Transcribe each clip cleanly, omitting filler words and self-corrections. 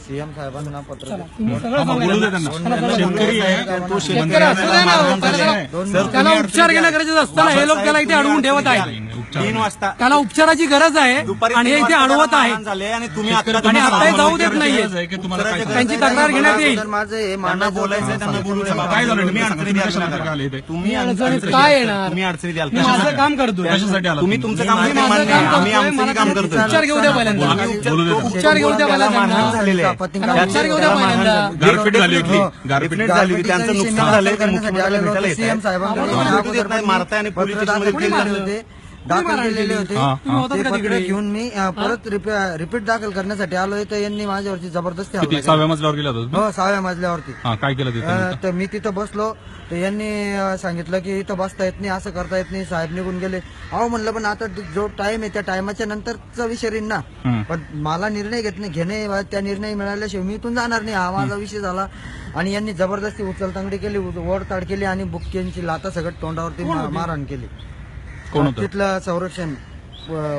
CM साहेबांना पत्र त्याला उपचार घेणं गरजेचं असताना हे लोक त्याला इथे अडवून ठेवत आहेत. 3 वाजता त्याला उपचाराची गरज आहे आणि हे इथे अडवत आहे झाले आणि तुम्ही आणि आता जाऊ देत नाहीये. त्यांची तक्रार घेण्यात येईल. माझं हे त्यांना बोलायचं त्यांना बोलू द्या. काय झालं तुम्ही अडचणी द्याल तुम्ही अडचणीत काय येणार? तुम्ही अडचणी द्याल मी माझं काम करतोय. तुम्ही तुमचं काम मी माझं मान्य काम आहे. आम्ही करतोय. आमचं मला काम करतोय. उपचार घेऊ द्या पहिल्यांदा. उपचार घेऊ द्या पहिल्यांदा. मारहाण झालेले आहे. उपचार घेऊ द्या पहिल्यांदा. गारपीट झाली होती. गारपीट झाली होती. त्यांचं नुकसान झालंय. ते मुख्यमंत्र्याला भेटायला येत सीएम साहेबांना मारताय आणि पोलीस स्टेशनमध्ये केस झाले होते. दाखल केलेले होते. होतात ते का पत्र तिकडे? घेऊन मी परत रिपीट दाखल करण्यासाठी आलोय, तर यांनी माझ्यावरती जबरदस्ती किती हल्ला 6व्या मजल्यावर गेला होता केला. हो, 6व्या मजल्यावरती. काय केलं तिथे? तर मी तिथं बसलो, तर यांनी सांगितलं की इथं बसता येत नाही, असं करता येत नाही, साहेब निघून गेले. अहो म्हणलं, पण आता जो टाइम आहे त्या टायमाच्या नंतरचा विचारीन ना. पण मला निर्णय घेणे त्या निर्णय मिळाल्याशिवाय मी इथून जाणार नाही, हा माझा विषय झाला. आणि यांनी जबरदस्ती उचलतांगडी केली, ओढताड केली आणि बुक्क्यांची लाता सगळं तोंडावरती मारहाण केली. कोण होतं? तिथलं संरक्षण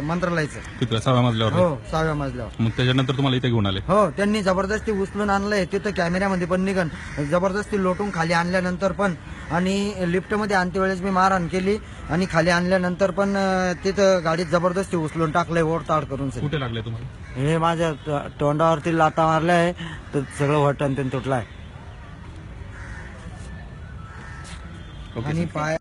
मंत्रालयाचं. तिथं 6व्या मजल्यावर. हो, 6व्या मजल्यावर. मग त्याच्यानंतर तुम्हाला इथे घेऊन आले? हो, त्यांनी जबरदस्ती उचलून आणलंय. तिथं कॅमेऱ्यामध्ये पण निघन, जबरदस्ती लोटून खाली आणल्यानंतर पण, आणि लिफ्टमध्ये आणते वेळेस मी मारहाण केली आणि खाली आणल्यानंतर पण तिथं गाडीत जबरदस्ती उचलून टाकलंय ओढताड करून. कुठे लागले तुम्हाला? हे माझ्या तोंडावरती लाता मारलाय, तर सगळं वटण ते तुटलाय आणि पाय